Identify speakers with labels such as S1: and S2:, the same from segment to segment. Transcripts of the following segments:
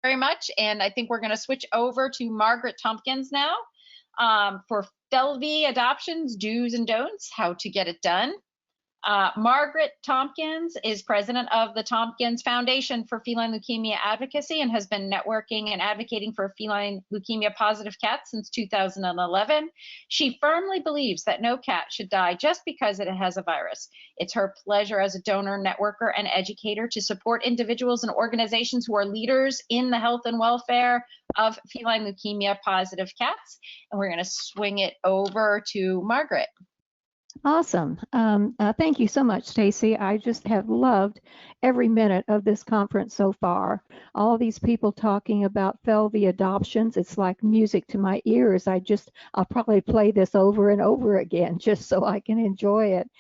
S1: very much. And I think we're going to switch over to Margaret Tompkins now for FeLV adoptions, do's and don'ts, how to get it done. Margaret Tompkins is president of the Tompkins Foundation for Feline Leukemia Advocacy and has been networking and advocating for feline leukemia positive cats since 2011. She firmly believes that no cat should die just because it has a virus. It's her pleasure as a donor, networker, and educator to support individuals and organizations who are leaders in the health and welfare of feline leukemia positive cats. And we're going to swing it over to Margaret.
S2: Awesome. Thank you so much, Stacy. I just have loved every minute of this conference so far. All these people talking about FeLV adoptions, it's like music to my ears. I'll probably play this over and over again just so I can enjoy it.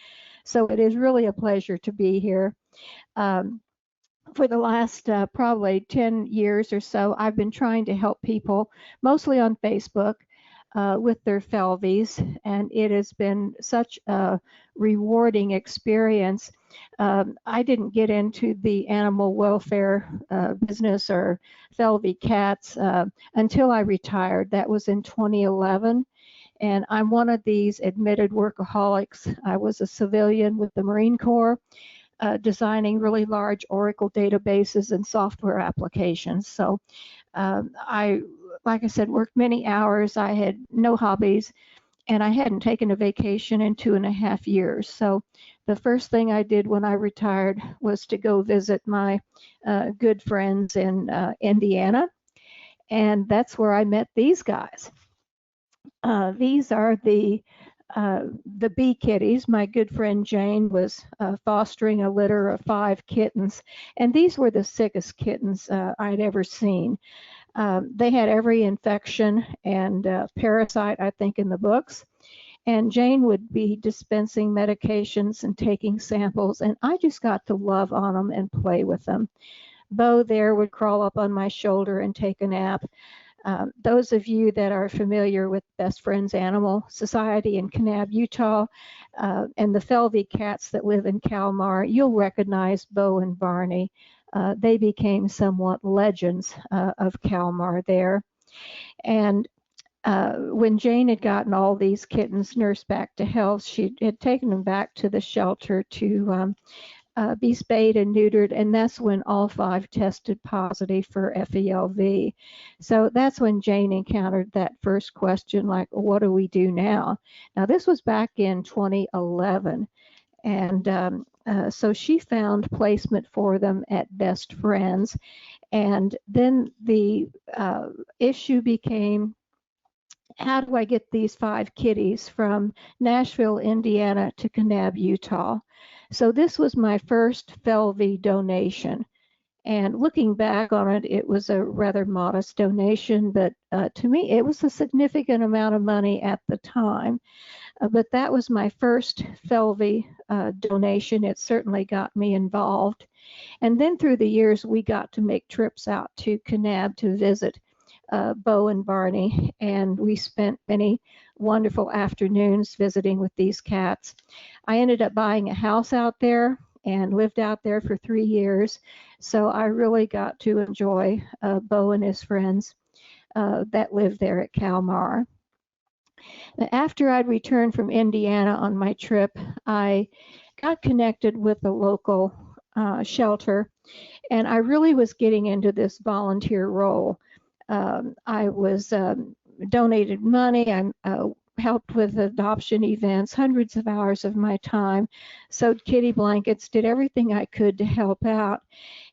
S2: So it is really a pleasure to be here. For the last probably 10 years or so, I've been trying to help people, mostly on Facebook, with their FeLVs, and it has been such a rewarding experience. I didn't get into the animal welfare business or FeLV cats until I retired. That was in 2011. And I'm one of these admitted workaholics. I was a civilian with the Marine Corps, designing really large Oracle databases and software applications. So like I said, worked many hours. I had no hobbies, and I hadn't taken a vacation in 2.5 years. So the first thing I did when I retired was to go visit my good friends in Indiana, and that's where I met these guys. These are the bee kitties. My good friend Jane was fostering a litter of 5 kittens, and these were the sickest kittens I'd ever seen. They had every infection and parasite, I think, in the books. And Jane would be dispensing medications and taking samples, and I just got to love on them and play with them. Bo there would crawl up on my shoulder and take a nap. Those of you that are familiar with Best Friends Animal Society in Kanab, Utah, and the FeLV cats that live in Kalmar, you'll recognize Bo and Barney. They became somewhat legends of Kalmar there. And when Jane had gotten all these kittens nursed back to health, she had taken them back to the shelter to be spayed and neutered, and that's when all 5 tested positive for FeLV. So that's when Jane encountered that first question, like, what do we do now? Now, this was back in 2011, and so she found placement for them at Best Friends, and then the issue became, how do I get these 5 kitties from Nashville, Indiana to Kanab, Utah? So this was my first FeLV donation. And looking back on it, it was a rather modest donation, but to me, it was a significant amount of money at the time. But that was my first FeLV donation. It certainly got me involved. And then through the years, we got to make trips out to Kanab to visit Bo and Barney, and we spent many wonderful afternoons visiting with these cats. I ended up buying a house out there and lived out there for 3 years, so I really got to enjoy Bo and his friends that lived there at Kalmar. After I'd returned from Indiana on my trip, I got connected with the local shelter, and I really was getting into this volunteer role. I was donated money. I helped with adoption events, hundreds of hours of my time, sewed kitty blankets, did everything I could to help out.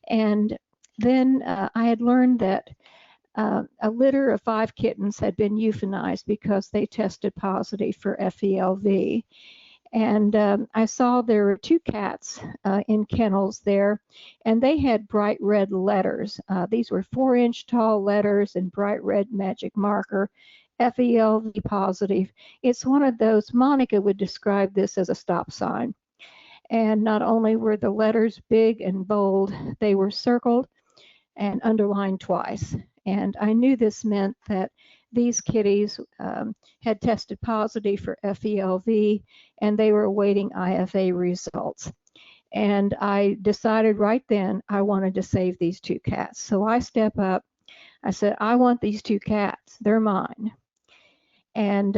S2: And then I had learned that a litter of 5 kittens had been euthanized because they tested positive for FeLV. And I saw there were 2 cats in kennels there, and they had bright red letters. These were 4-inch tall letters in bright red magic marker, FeLV positive. It's one of those, Monica would describe this as a stop sign. And not only were the letters big and bold, they were circled and underlined twice. And I knew this meant that these kitties had tested positive for FeLV, and they were awaiting IFA results. And I decided right then I wanted to save these 2 cats. So I step up, I said, I want these 2 cats. They're mine. And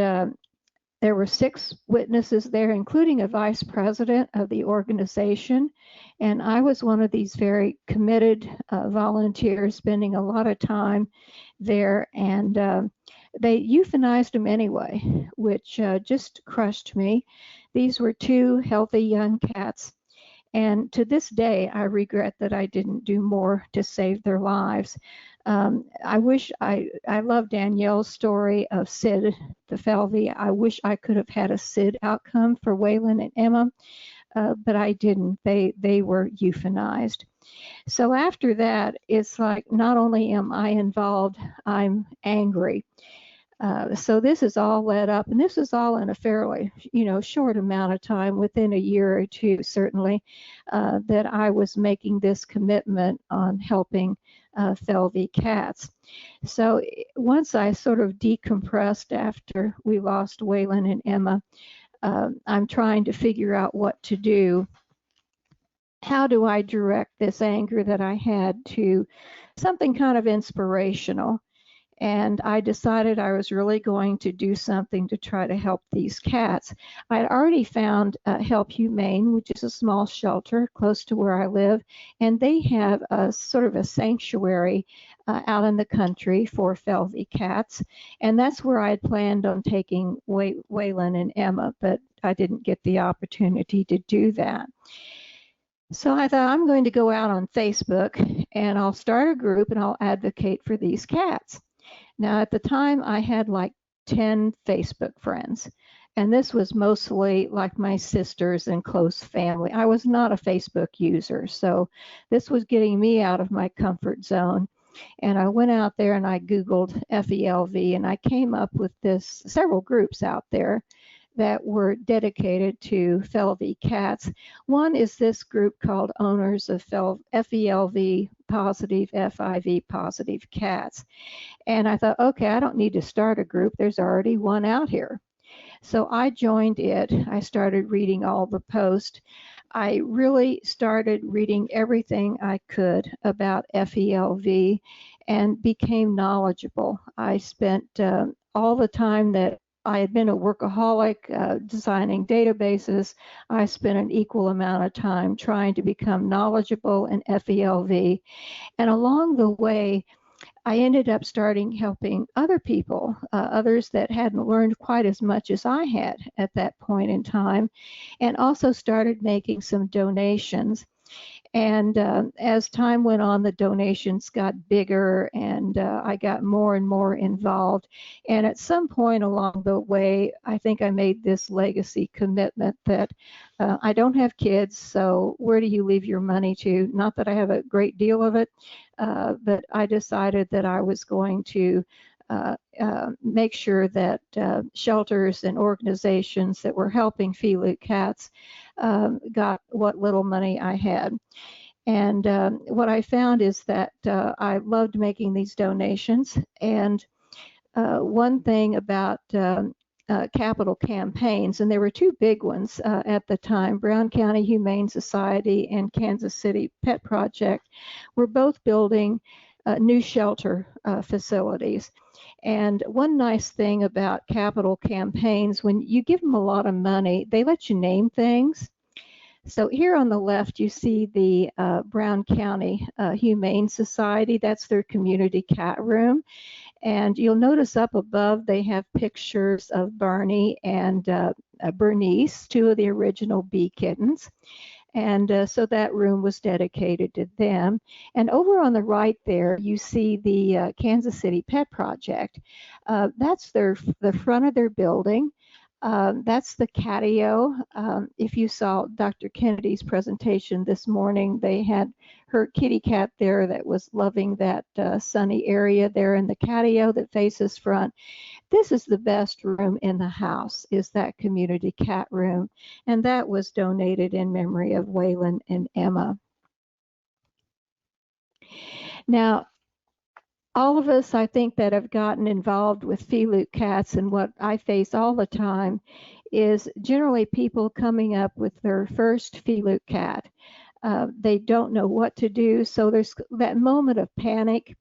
S2: there were 6 witnesses there, including a vice president of the organization. And I was one of these very committed volunteers, spending a lot of time there. And they euthanized them anyway, which just crushed me. These were 2 healthy young cats. And to this day, I regret that I didn't do more to save their lives. I wish I love Danielle's story of Sid, the Felvie. I wish I could have had a Sid outcome for Waylon and Emma, but I didn't. They were euthanized. So after that, it's like not only am I involved, I'm angry. So this is all led up, and this is all in a fairly, short amount of time, within a year or 2, certainly, that I was making this commitment on helping Felvie cats. So once I sort of decompressed after we lost Waylon and Emma, I'm trying to figure out what to do. How do I direct this anger that I had to something kind of inspirational? And I decided I was really going to do something to try to help these cats. I'd already found Help Humane, which is a small shelter close to where I live, and they have a sort of a sanctuary out in the country for Felvie cats, and that's where I'd planned on taking Waylon and Emma, but I didn't get the opportunity to do that. So I thought, I'm going to go out on Facebook and I'll start a group and I'll advocate for these cats. Now, at the time, I had like 10 Facebook friends, and this was mostly like my sisters and close family. I was not a Facebook user, so this was getting me out of my comfort zone. And I went out there and I Googled FeLV, and I came up with several groups out there that were dedicated to Felvie cats. One is this group called Owners of FeLV Positive, FIV Positive Cats. And I thought, okay, I don't need to start a group. There's already one out here. So I joined it. I started reading all the posts. I really started reading everything I could about FeLV and became knowledgeable. I spent all the time that I had been a workaholic designing databases. I spent an equal amount of time trying to become knowledgeable in FeLV. And along the way, I ended up helping other people, others that hadn't learned quite as much as I had at that point in time, and also started making some donations. And as time went on, the donations got bigger, and I got more and more involved. And at some point along the way, I think I made this legacy commitment that I don't have kids, so where do you leave your money to? Not that I have a great deal of it, but I decided that I was going to make sure that shelters and organizations that were helping FeLV cats got what little money I had. And what I found is that I loved making these donations. And one thing about capital campaigns, and there were 2 big ones at the time, Brown County Humane Society and Kansas City Pet Project, were both building new shelter facilities. And one nice thing about capital campaigns, when you give them a lot of money, they let you name things. So here on the left, you see the Brown County Humane Society. That's their community cat room. And you'll notice up above, they have pictures of Barney and Bernice, 2 of the original bee kittens. And so that room was dedicated to them. And over on the right there, you see the Kansas City Pet Project. That's the front of their building. That's the catio. If you saw Dr. Kennedy's presentation this morning, they had her kitty cat there that was loving that sunny area there in the catio that faces front. This is the best room in the house, is that community cat room. And that was donated in memory of Waylon and Emma. Now, all of us, I think, that have gotten involved with FeLV cats, and what I face all the time is generally people coming up with their first FeLV cat. They don't know what to do, so there's that moment of panic.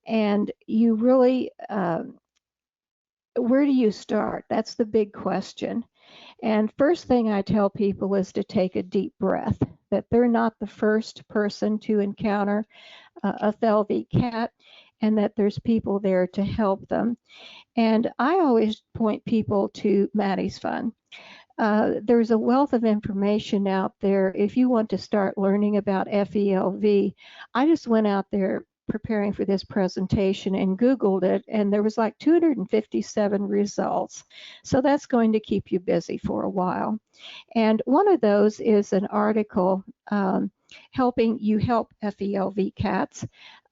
S2: And you really, where do you start? That's the big question. And first thing I tell people is to take a deep breath, that they're not the first person to encounter a FeLV cat, and that there's people there to help them. And I always point people to Maddie's Fund. There's a wealth of information out there. If you want to start learning about FeLV, I just went out there preparing for this presentation and Googled it, and there was like 257 results. So that's going to keep you busy for a while. And one of those is an article helping you help FeLV cats.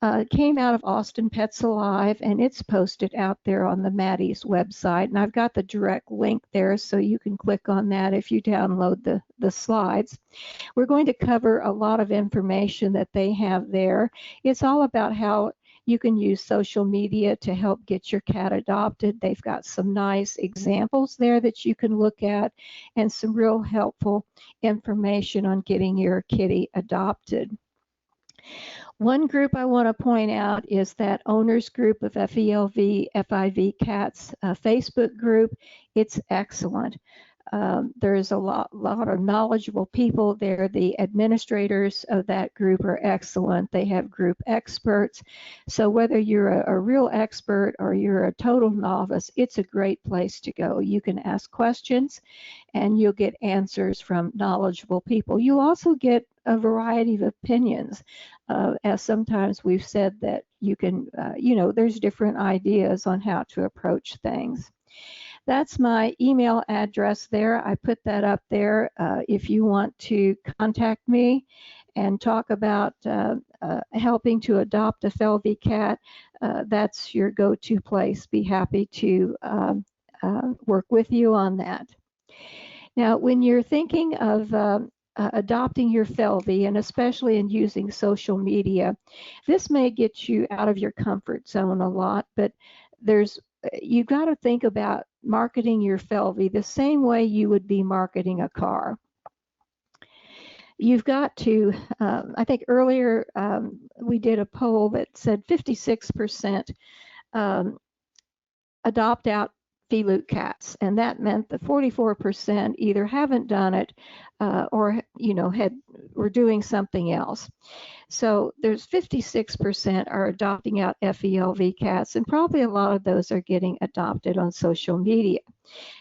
S2: It came out of Austin Pets Alive, and it's posted out there on the Maddie's website. And I've got the direct link there, so you can click on that if you download the slides. We're going to cover a lot of information that they have there. It's all about how you can use social media to help get your cat adopted. They've got some nice examples there that you can look at, and some real helpful information on getting your kitty adopted. One group I want to point out is that owners group of FeLV FIV cats Facebook group. It's excellent. There's a lot of knowledgeable people there. The administrators of that group are excellent. They have group experts. So whether you're a real expert or you're a total novice, it's a great place to go. You can ask questions and you'll get answers from knowledgeable people. You'll also get a variety of opinions. As sometimes we've said that you can, there's different ideas on how to approach things. That's my email address there. I put that up there if you want to contact me and talk about helping to adopt a FeLV cat. That's your go-to place. Be happy to work with you on that. Now, when you're thinking of adopting your FeLV, and especially in using social media, this may get you out of your comfort zone a lot, but you've got to think about marketing your FeLV the same way you would be marketing a car. You've got to, I think earlier we did a poll that said 56% adopt out FeLV cats, and that meant that 44% either haven't done it or were doing something else. So there's 56% are adopting out FeLV cats, and probably a lot of those are getting adopted on social media.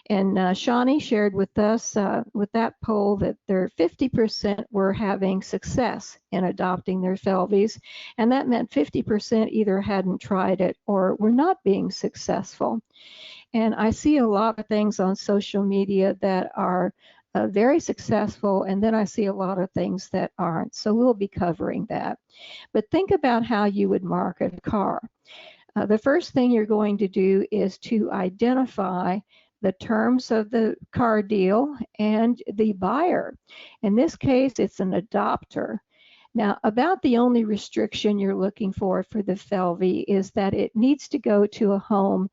S2: And Shawnee shared with us with that poll that there 50% were having success in adopting their FeLVs, and that meant 50% either hadn't tried it or were not being successful. And I see a lot of things on social media that are very successful, and then I see a lot of things that aren't. So we'll be covering that. But think about how you would market a car. The first thing you're going to do is to identify the terms of the car deal and the buyer. In this case, it's an adopter. Now, about the only restriction you're looking for the FeLV is that it needs to go to a home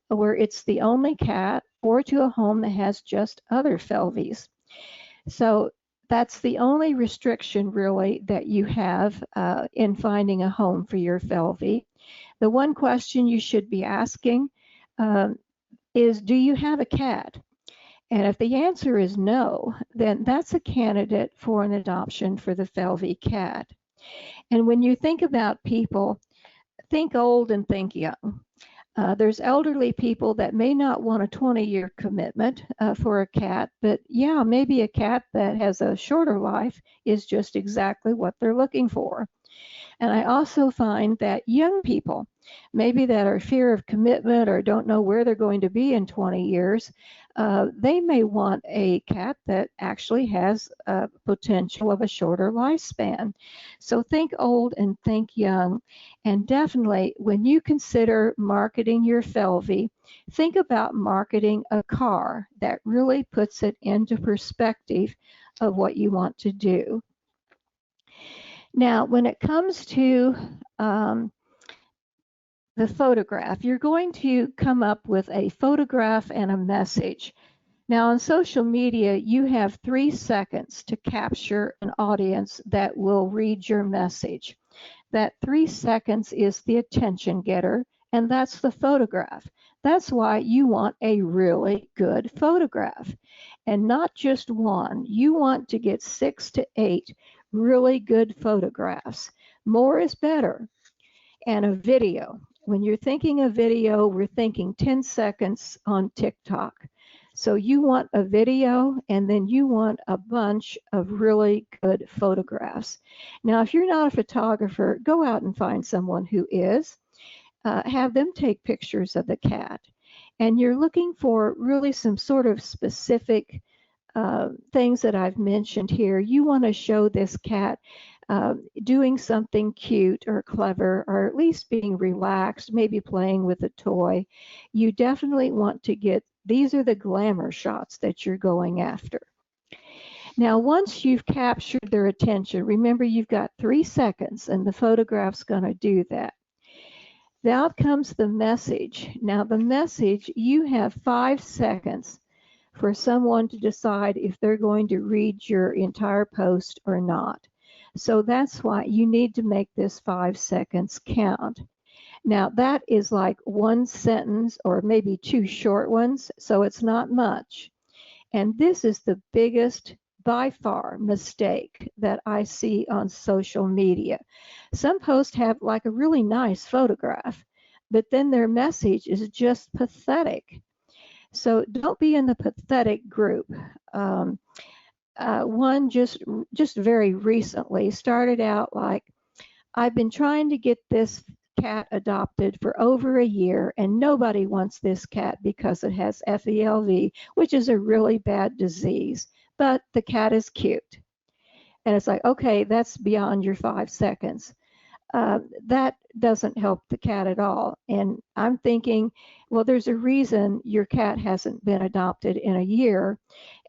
S2: where it's the only cat, or to a home that has just other FeLVs. So that's the only restriction really that you have in finding a home for your FeLV. The one question you should be asking is, do you have a cat? And if the answer is no, then that's a candidate for an adoption for the FeLV cat. And when you think about people, think old and think young. There's elderly people that may not want a 20-year commitment for a cat, but yeah, maybe a cat that has a shorter life is just exactly what they're looking for. And I also find that young people, maybe that are fear of commitment or don't know where they're going to be in 20 years, they may want a cat that actually has a potential of a shorter lifespan. So think old and think young. And definitely, when you consider marketing your FeLV, think about marketing a car that really puts it into perspective of what you want to do. Now, when it comes to the photograph, you're going to come up with a photograph and a message. Now, on social media, you have 3 seconds to capture an audience that will read your message. that 3 seconds is the attention getter, and that's the photograph. That's why you want a really good photograph, and not just one. You want to get 6 to 8 really good photographs. More is better. And a video. When you're thinking of video, we're thinking 10 seconds on TikTok. So you want a video, and then you want a bunch of really good photographs. Now, if you're not a photographer, go out and find someone who is. Have them take pictures of the cat. And you're looking for really some sort of specific things that I've mentioned here. You want to show this cat doing something cute or clever, or at least being relaxed, maybe playing with a toy. You definitely want to get, these are the glamour shots that you're going after. Now, once you've captured their attention, remember you've got 3 seconds, and the photograph's going to do that. Now comes the message. Now, the message, you have 5 seconds for someone to decide if they're going to read your entire post or not. So that's why you need to make this 5 seconds count. Now, that is like 1 sentence or maybe 2 short ones, so it's not much. And this is the biggest, by far, mistake that I see on social media. Some posts have like a really nice photograph, but then their message is just pathetic. So don't be in the pathetic group. One just very recently started out like, I've been trying to get this cat adopted for over a year, and nobody wants this cat because it has FeLV, which is a really bad disease, but the cat is cute. And it's like, okay, that's beyond your 5 seconds. That doesn't help the cat at all. And I'm thinking, well, there's a reason your cat hasn't been adopted in a year.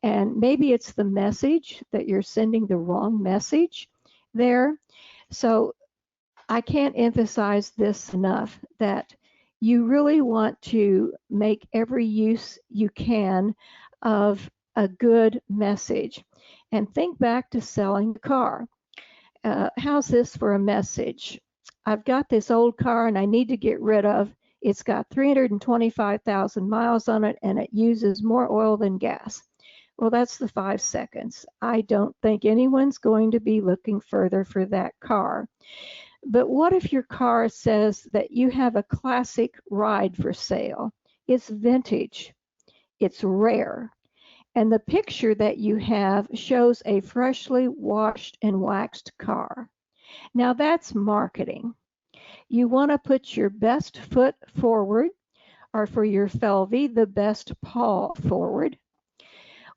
S2: And maybe it's the message that you're sending the wrong message there. So I can't emphasize this enough, that you really want to make every use you can of a good message. And think back to selling the car. How's this for a message? I've got this old car and I need to get rid of. It's got 325,000 miles on it and it uses more oil than gas. Well, that's the 5 seconds. I don't think anyone's going to be looking further for that car. But what if your car says that you have a classic ride for sale? It's vintage, it's rare, and the picture that you have shows a freshly washed and waxed car. Now that's marketing. You want to put your best foot forward, or for your Felvie, the best paw forward.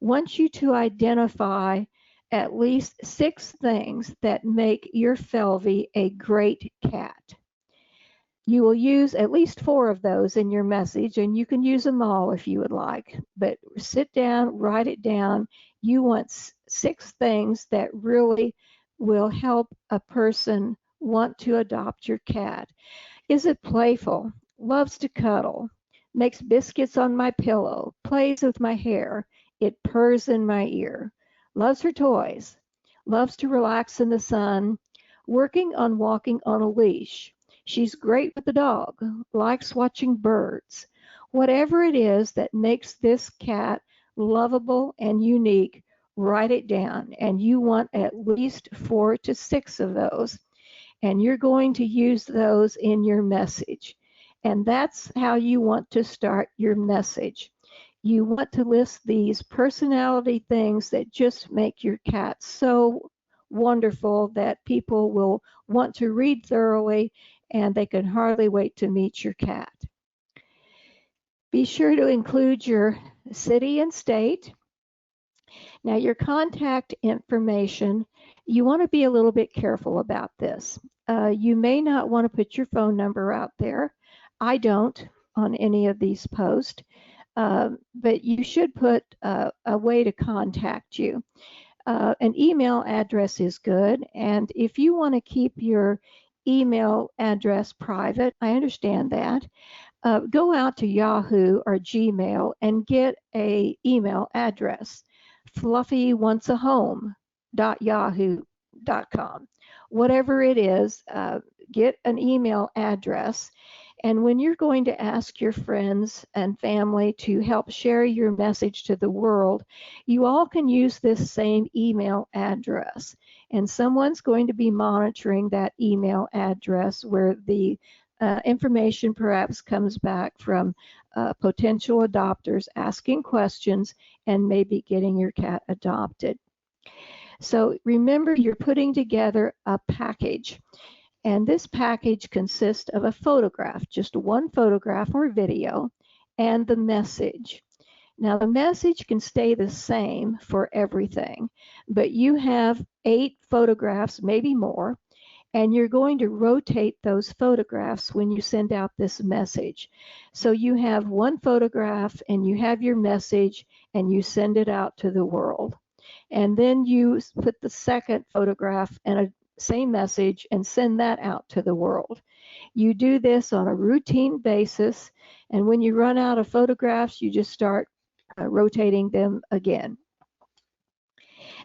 S2: Want you to identify at least 6 things that make your Felvie a great cat. You will use at least 4 of those in your message, and you can use them all if you would like, but sit down, write it down. You want 6 things that really will help a person want to adopt your cat. Is it playful? Loves to cuddle? Makes biscuits on my pillow? Plays with my hair? It purrs in my ear? Loves her toys? Loves to relax in the sun? Working on walking on a leash? She's great with the dog, likes watching birds. Whatever it is that makes this cat lovable and unique, write it down. And you want at least 4 to 6 of those. And you're going to use those in your message. And that's how you want to start your message. You want to list these personality things that just make your cat so wonderful that people will want to read thoroughly, and they can hardly wait to meet your cat. Be sure to include your city and state. Now, your contact information, you want to be a little bit careful about this. You may not want to put your phone number out there. I don't on any of these posts, but you should put a way to contact you. An email address is good, and if you want to keep your email address private, I understand that. Go out to Yahoo or Gmail and get an email address, fluffywantshome.yahoo.com. Whatever it is, get an email address. And when you're going to ask your friends and family to help share your message to the world, you all can use this same email address. And someone's going to be monitoring that email address where the information perhaps comes back from potential adopters asking questions and maybe getting your cat adopted. So remember, you're putting together a package. And this package consists of a photograph, just one photograph or video, and the message. Now, the message can stay the same for everything, but you have 8 photographs, maybe more, and you're going to rotate those photographs when you send out this message. So you have one photograph and you have your message and you send it out to the world. And then you put the second photograph and a same message and send that out to the world. You do this on a routine basis, and when you run out of photographs, you just start rotating them again.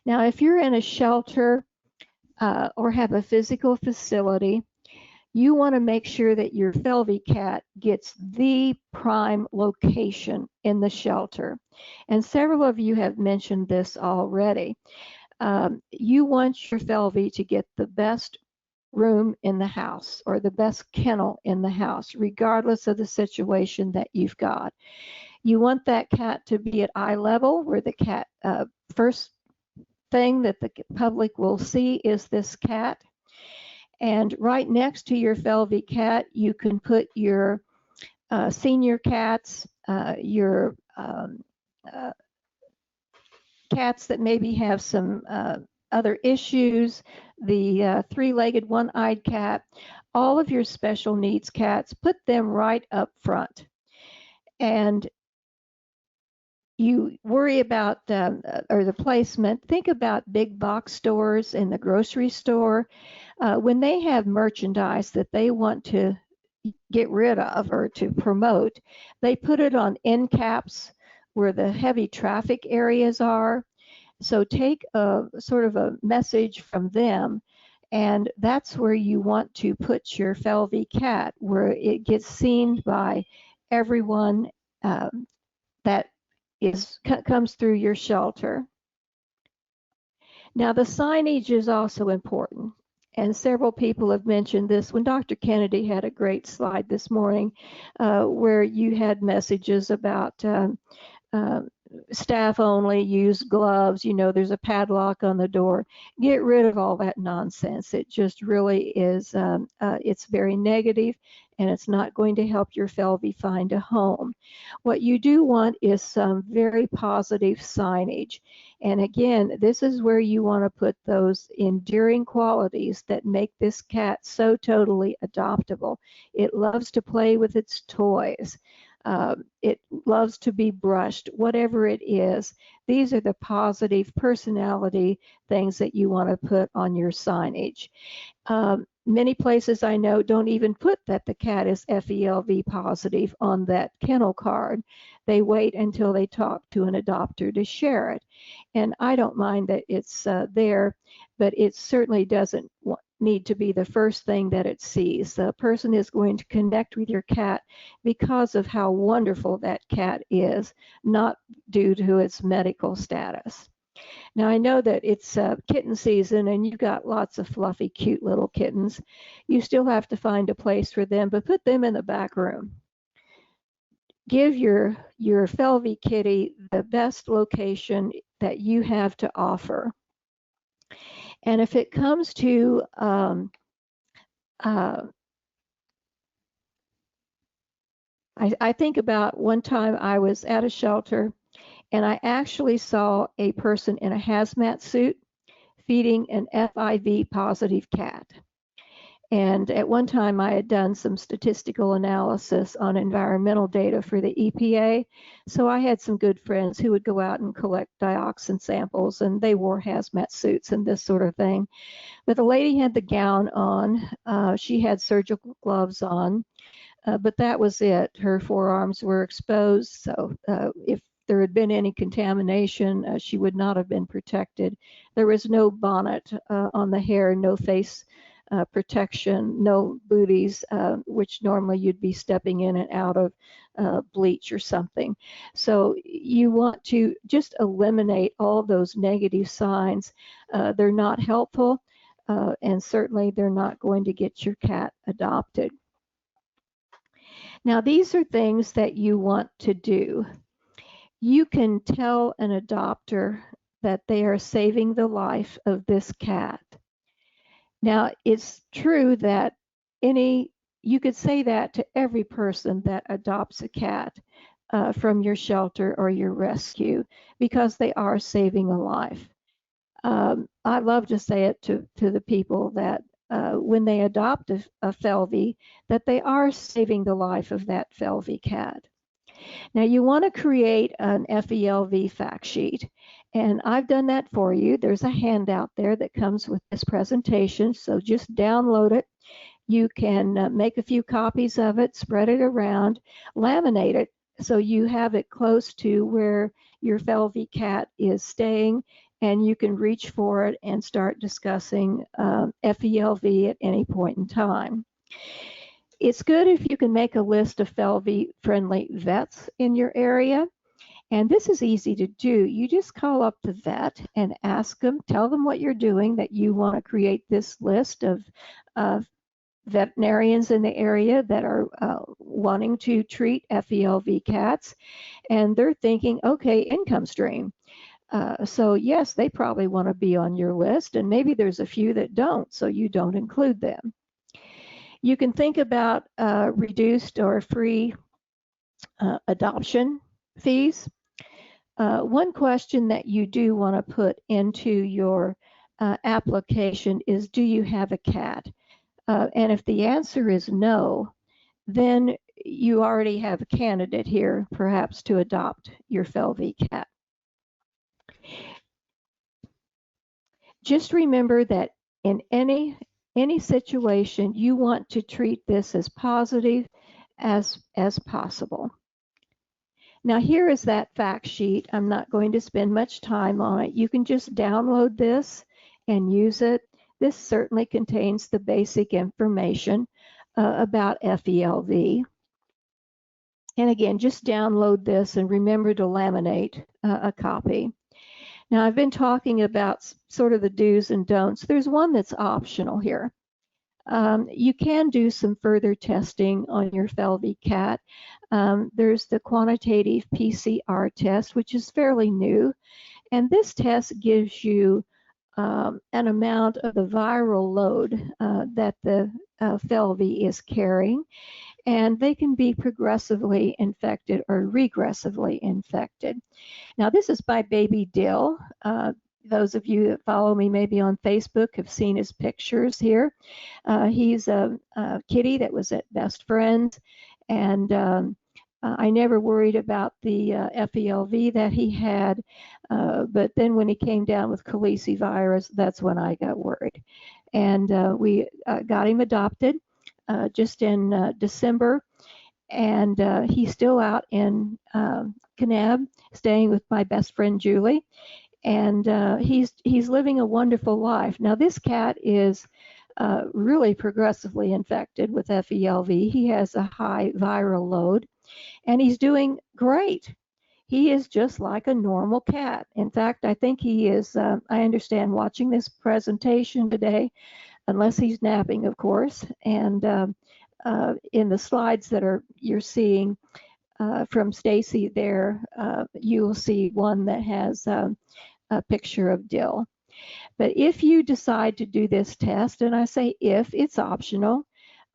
S2: Now, if you're in a shelter or have a physical facility, you want to make sure that your FeLV cat gets the prime location in the shelter. And several of you have mentioned this already. You want your FeLV to get the best room in the house or the best kennel in the house, regardless of the situation that you've got. You want that cat to be at eye level, where the cat, first thing that the public will see is this cat. And right next to your FeLV cat, you can put your senior cats, your cats that maybe have some other issues, the 3-legged, 1-eyed cat, all of your special needs cats, put them right up front. And you worry about or the placement. Think about big box stores in the grocery store. When they have merchandise that they want to get rid of or to promote, they put it on end caps where the heavy traffic areas are. So take a sort of a message from them, and that's where you want to put your FeLV cat, where it gets seen by everyone that comes through your shelter. Now, the signage is also important, and several people have mentioned this. When Dr. Kennedy had a great slide this morning where you had messages about staff only, use gloves, you know, there's a padlock on the door. Get rid of all that nonsense. It just really is, it's very negative, and it's not going to help your FeLV find a home. What you do want is some very positive signage. And again, this is where you want to put those endearing qualities that make this cat so totally adoptable. It loves to play with its toys. It loves to be brushed, whatever it is. These are the positive personality things that you want to put on your signage. Many places I know don't even put that the cat is FeLV positive on that kennel card. They wait until they talk to an adopter to share it. And I don't mind that it's there, but it certainly doesn't need to be the first thing that it sees. The person is going to connect with your cat because of how wonderful that cat is, not due to its medical status. Now, I know that it's kitten season and you've got lots of fluffy, cute little kittens. You still have to find a place for them, but put them in the back room. Give your FeLV kitty the best location that you have to offer. And if it comes to I think about one time I was at a shelter and I actually saw a person in a hazmat suit feeding an FIV positive cat. And at one time I had done some statistical analysis on environmental data for the EPA. So I had some good friends who would go out and collect dioxin samples, and they wore hazmat suits and this sort of thing. But the lady had the gown on, she had surgical gloves on, but that was it. Her forearms were exposed, so if there had been any contamination, she would not have been protected. There was no bonnet on the hair, no face protection, no booties, which normally you'd be stepping in and out of bleach or something. So you want to just eliminate all those negative signs. They're not helpful, and certainly they're not going to get your cat adopted. Now, these are things that you want to do. You can tell an adopter that they are saving the life of this cat. Now, it's true that you could say that to every person that adopts a cat from your shelter or your rescue, because they are saving a life. I love to say it to the people that when they adopt a FeLV, that they are saving the life of that FeLV cat. Now you want to create an FeLV fact sheet, and I've done that for you. There's a handout there that comes with this presentation, so just download it. You can make a few copies of it, spread it around, laminate it so you have it close to where your FeLV cat is staying, and you can reach for it and start discussing FeLV at any point in time. It's good if you can make a list of FeLV-friendly vets in your area. And this is easy to do. You just call up the vet and ask them, tell them what you're doing, that you want to create this list of veterinarians in the area that are wanting to treat FeLV cats. And they're thinking, okay, income stream. So yes, they probably want to be on your list, and maybe there's a few that don't, so you don't include them. You can think about reduced or free adoption fees. One question that you do want to put into your application is, do you have a cat? And if the answer is no, then you already have a candidate here, perhaps to adopt your FeLV cat. Just remember that in any situation, you want to treat this as positive as possible. Now here is that fact sheet. I'm not going to spend much time on it. You can just download this and use it. This certainly contains the basic information about FeLV. And again, just download this and remember to laminate a copy. Now, I've been talking about sort of the do's and don'ts. There's one that's optional here. You can do some further testing on your FeLV cat. There's the quantitative PCR test, which is fairly new. And this test gives you an amount of the viral load that the FeLV is carrying. And they can be progressively infected or regressively infected. Now, this is by Baby Dill. Those of you that follow me maybe on Facebook have seen his pictures here. He's a kitty that was at Best Friends, and I never worried about the FeLV that he had, but then when he came down with calicivirus, that's when I got worried. And we got him adopted just in December, and he's still out in Kanab, staying with my best friend Julie, and he's living a wonderful life. Now this cat is really progressively infected with FeLV. He has a high viral load, and he's doing great. He is just like a normal cat. In fact, I think he is, I understand, watching this presentation today, unless he's napping, of course. And in the slides that you're seeing from Stacy there, you will see one that has a picture of Dill. But if you decide to do this test, and I say if, it's optional,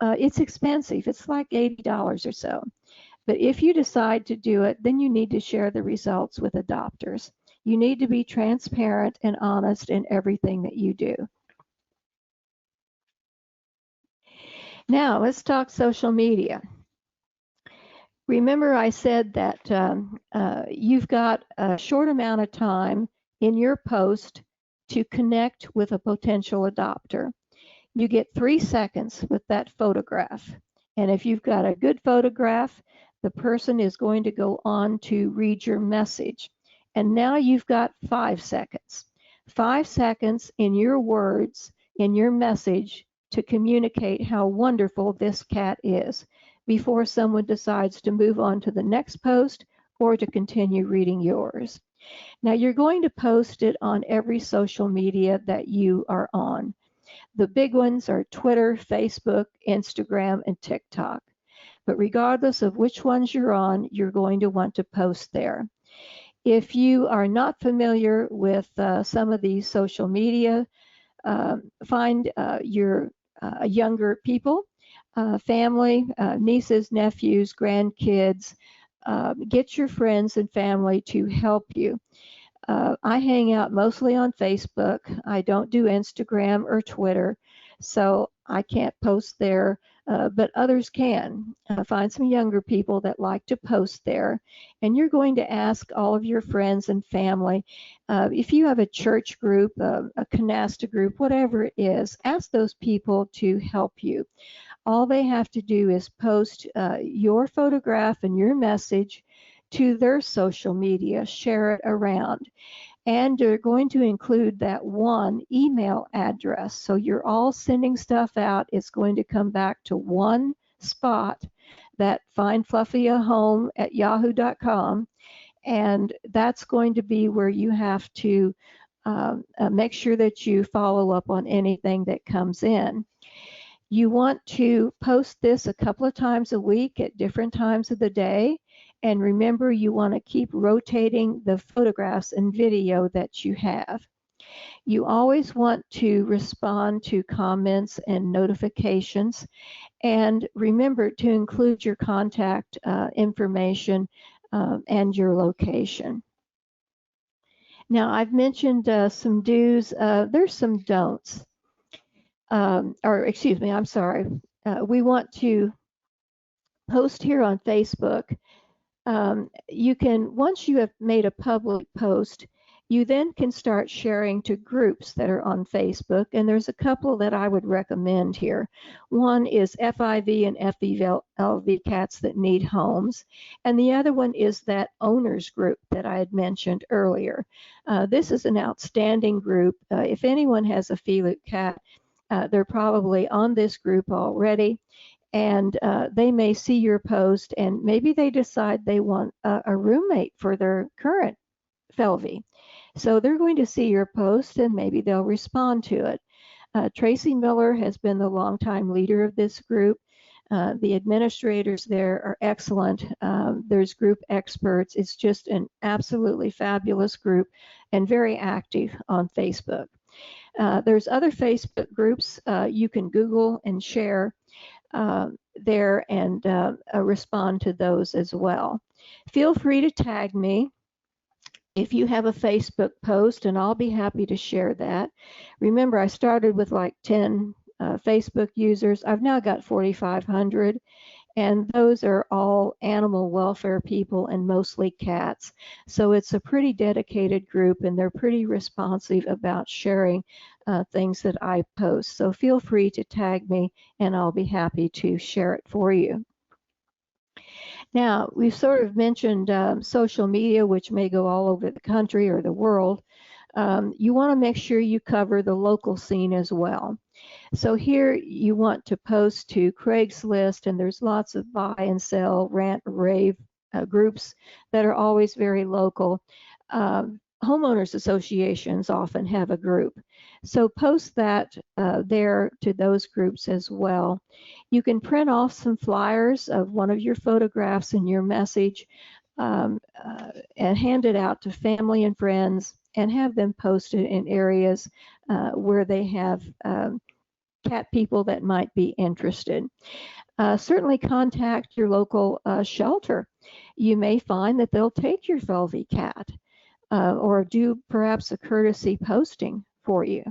S2: it's expensive. It's like $80 or so. But if you decide to do it, then you need to share the results with adopters. You need to be transparent and honest in everything that you do. Now, let's talk social media. Remember, I said that you've got a short amount of time in your post to connect with a potential adopter. You get 3 seconds with that photograph. And if you've got a good photograph, the person is going to go on to read your message. And now you've got 5 seconds. 5 seconds in your words, in your message, to communicate how wonderful this cat is before someone decides to move on to the next post or to continue reading yours. Now, you're going to post it on every social media that you are on. The big ones are Twitter, Facebook, Instagram, and TikTok. But regardless of which ones you're on, you're going to want to post there. If you are not familiar with some of these social media, find your younger people, family, nieces, nephews, grandkids. Get your friends and family to help you. I hang out mostly on Facebook. I don't do Instagram or Twitter, so I can't post there, but others can. Find some younger people that like to post there, and you're going to ask all of your friends and family. If you have a church group, a canasta group, whatever it is, ask those people to help you. All they have to do is post your photograph and your message to their social media, share it around. And they're going to include that one email address. So you're all sending stuff out. It's going to come back to one spot, that findfluffyahome@yahoo.com. And that's going to be where you have to make sure that you follow up on anything that comes in. You want to post this a couple of times a week at different times of the day. And remember, you want to keep rotating the photographs and video that you have. You always want to respond to comments and notifications. And remember to include your contact information and your location. Now, I've mentioned some do's. There's some don'ts. Or excuse me, I'm sorry. We want to post here on Facebook. You can, once you have made a public post, you then can start sharing to groups that are on Facebook. And there's a couple that I would recommend here. One is FIV and FeLV Cats That Need Homes. And the other one is that owners group that I had mentioned earlier. This is an outstanding group. If anyone has a FeLV cat, they're probably on this group already. And they may see your post, and maybe they decide they want a roommate for their current Felvie. So they're going to see your post, and maybe they'll respond to it. Tracy Miller has been the longtime leader of this group. The administrators there are excellent. There's group experts. It's just an absolutely fabulous group and very active on Facebook. There's other Facebook groups you can Google and share there and respond to those as well. Feel free to tag me if you have a Facebook post, and I'll be happy to share that. Remember, I started with like 10 Facebook users. I've now got 4,500, and those are all animal welfare people and mostly cats. So it's a pretty dedicated group, and they're pretty responsive about sharing things that I post. So feel free to tag me, and I'll be happy to share it for you. Now, we've sort of mentioned social media, which may go all over the country or the world. You want to make sure you cover the local scene as well. So here you want to post to Craigslist, and there's lots of buy and sell, rant, rave groups that are always very local. Homeowners associations often have a group. So post that there to those groups as well. You can print off some flyers of one of your photographs and your message and hand it out to family and friends and have them posted in areas where they have cat people that might be interested. Certainly contact your local shelter. You may find that they'll take your Felvie cat or do perhaps a courtesy posting for you.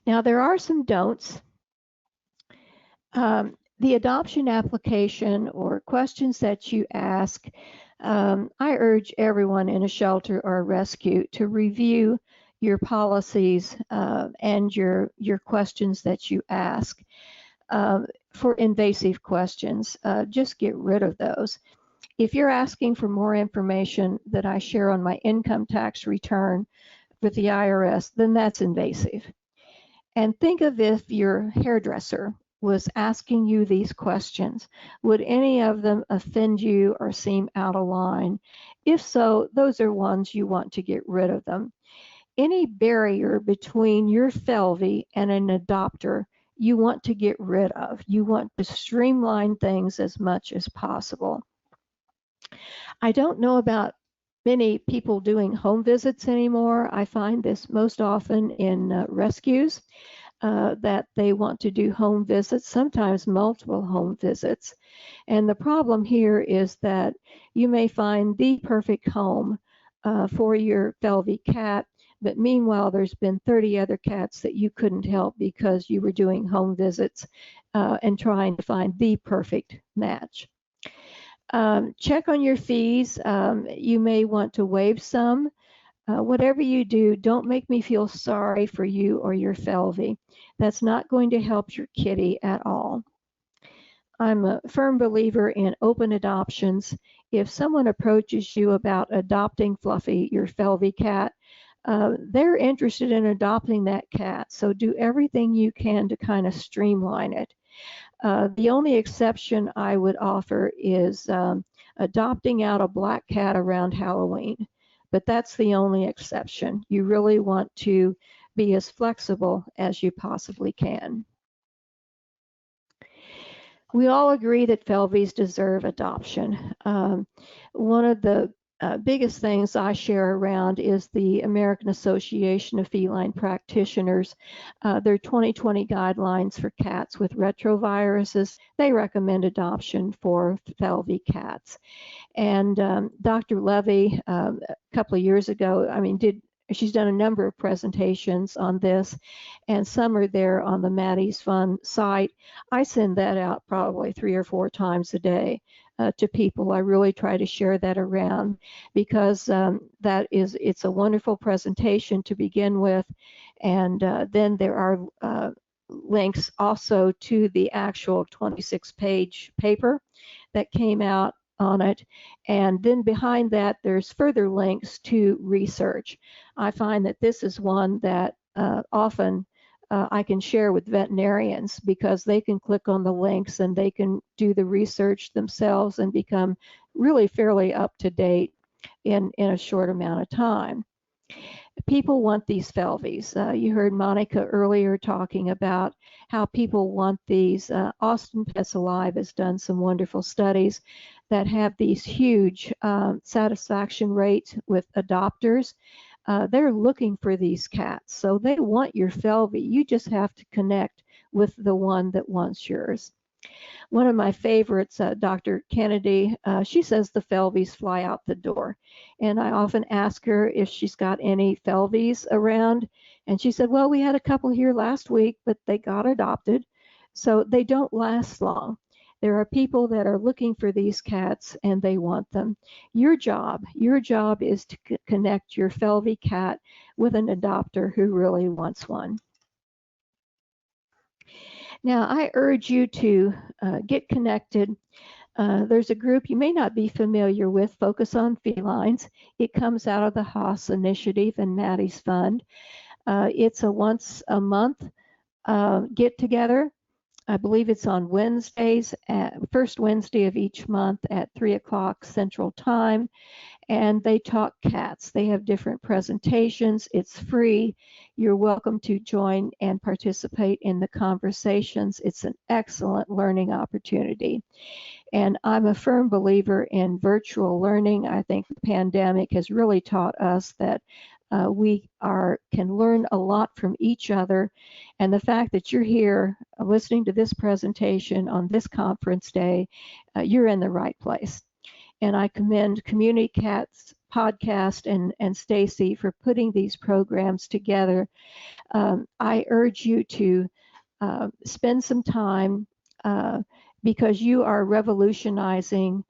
S2: Now, there are some don'ts. The adoption application or questions that you ask, I urge everyone in a shelter or a rescue to review your policies and your questions that you ask. For invasive questions, just get rid of those. If you're asking for more information that I share on my income tax return with the IRS, then that's invasive. And think of if your hairdresser was asking you these questions. Would any of them offend you or seem out of line? If so, those are ones you want to get rid of them. Any barrier between your FeLV and an adopter, you want to get rid of. You want to streamline things as much as possible. I don't know about many people doing home visits anymore. I find this most often in rescues, that they want to do home visits, sometimes multiple home visits. And the problem here is that you may find the perfect home for your FeLV cat, but meanwhile, there's been 30 other cats that you couldn't help because you were doing home visits and trying to find the perfect match. Check on your fees. You may want to waive some. Whatever you do, don't make me feel sorry for you or your FeLV. That's not going to help your kitty at all. I'm a firm believer in open adoptions. If someone approaches you about adopting Fluffy, your FeLV cat, they're interested in adopting that cat. So do everything you can to kind of streamline it. The only exception I would offer is adopting out a black cat around Halloween. But that's the only exception. You really want to be as flexible as you possibly can. We all agree that FeLVs deserve adoption. One of the biggest things I share around is the American Association of Feline Practitioners. Their 2020 guidelines for cats with retroviruses, they recommend adoption for FeLV cats. And Dr. Levy, a couple of years ago, she's done a number of presentations on this, and some are there on the Maddie's Fund site. I send that out probably 3 or 4 times a day to people. I really try to share that around because it's a wonderful presentation to begin with, and then there are links also to the actual 26-page paper that came out on it, and then behind that there's further links to research. I find that this is one that often I can share with veterinarians because they can click on the links and they can do the research themselves and become really fairly up to date in a short amount of time. People want these FeLVs. You heard Monica earlier talking about how people want these. Austin Pets Alive has done some wonderful studies that have these huge satisfaction rates with adopters. They're looking for these cats, so they want your FeLV. You just have to connect with the one that wants yours. One of my favorites, Dr. Kennedy, she says the FeLVs fly out the door. And I often ask her if she's got any FeLVs around. And she said, well, we had a couple here last week, but they got adopted. So they don't last long. There are people that are looking for these cats and they want them. Your job is to connect your FeLV cat with an adopter who really wants one. Now, I urge you to get connected. There's a group you may not be familiar with, Focus on Felines. It comes out of the Haas Initiative and Maddie's Fund. It's a once a month get together. I believe it's on Wednesdays, first Wednesday of each month at 3 o'clock Central Time. And they talk cats. They have different presentations. It's free. You're welcome to join and participate in the conversations. It's an excellent learning opportunity. And I'm a firm believer in virtual learning. I think the pandemic has really taught us that we can learn a lot from each other. And the fact that you're here listening to this presentation on this conference day, you're in the right place. And I commend Community Cats Podcast and Stacy for putting these programs together. I urge you to spend some time because you are revolutionizing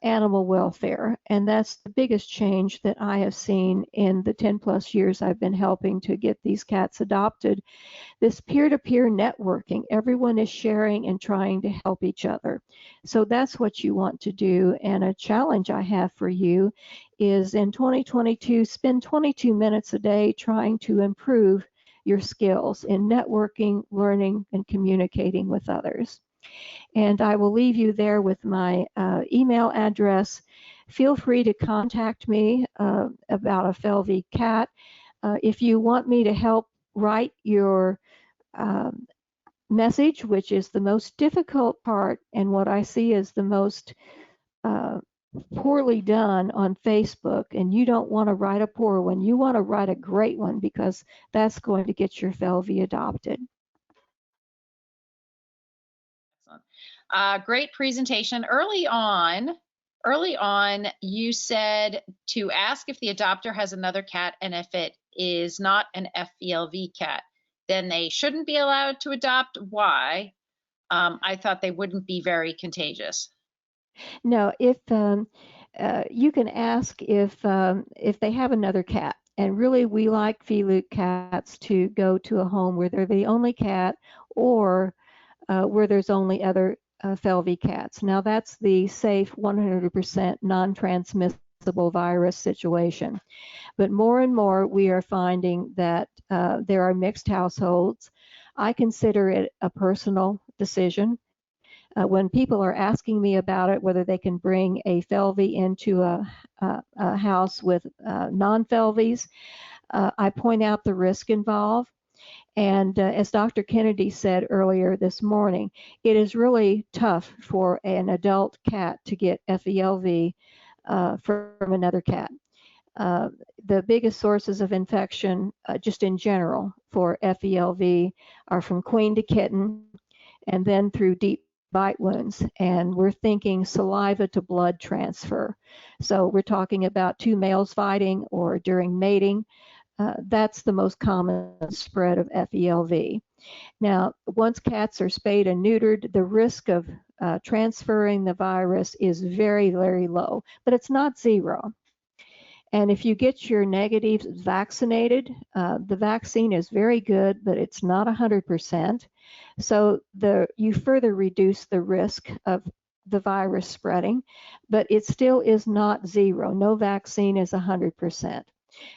S2: animal welfare. And that's the biggest change that I have seen in the 10+ years I've been helping to get these cats adopted. This peer-to-peer networking, everyone is sharing and trying to help each other. So that's what you want to do. And a challenge I have for you is in 2022, spend 22 minutes a day trying to improve your skills in networking, learning, and communicating with others. And I will leave you there with my email address. Feel free to contact me about a FeLV cat. If you want me to help write your message, which is the most difficult part and what I see as the most poorly done on Facebook, and you don't want to write a poor one, you want to write a great one, because that's going to get your FeLV adopted.
S1: Excellent. Great presentation. Early on, you said to ask if the adopter has another cat, and if it is not an FeLV cat, then they shouldn't be allowed to adopt. Why? I thought they wouldn't be very contagious.
S2: No, if you can ask if they have another cat, and really we like FeLV cats to go to a home where they're the only cat, or where there's only other FeLV cats. Now that's the safe 100% non-transmissible virus situation. But more and more we are finding that there are mixed households. I consider it a personal decision. When people are asking me about it, whether they can bring a FeLV into a house with non-FeLVs, I point out the risk involved. And as Dr. Kennedy said earlier this morning, it is really tough for an adult cat to get FeLV from another cat. The biggest sources of infection, just in general, for FeLV are from queen to kitten, and then through deep bite wounds, and we're thinking saliva to blood transfer. So we're talking about two males fighting or during mating. That's the most common spread of FeLV. Now, once cats are spayed and neutered, the risk of transferring the virus is very, very low, but it's not zero. And if you get your negatives vaccinated, the vaccine is very good, but it's not 100%. So you further reduce the risk of the virus spreading, but it still is not zero. No vaccine is 100%.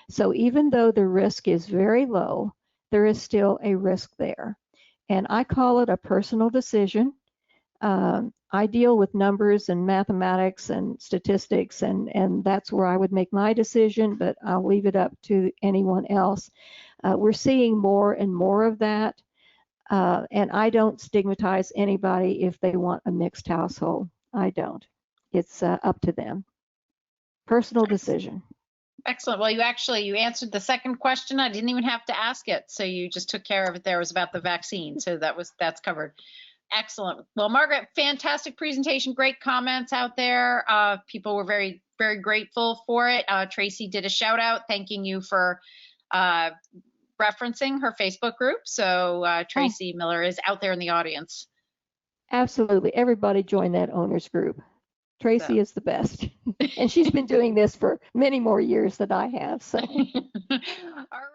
S2: So even though the risk is very low, there is still a risk there. And I call it a personal decision. I deal with numbers and mathematics and statistics, and that's where I would make my decision, but I'll leave it up to anyone else. We're seeing more and more of that, and I don't stigmatize anybody if they want a mixed household. I don't. It's up to them. Personal decision.
S1: Excellent. Well, you answered the second question. I didn't even have to ask it, so you just took care of it there. It was about the vaccine, so that's covered. Excellent. Well, Margaret, fantastic presentation. Great comments out there. People were very, very grateful for it. Tracy did a shout out thanking you for referencing her Facebook group. So Tracy Miller is out there in the audience.
S2: Absolutely. Everybody join that owners group. Tracy is the best. And she's been doing this for many more years than I have. So.
S1: All right.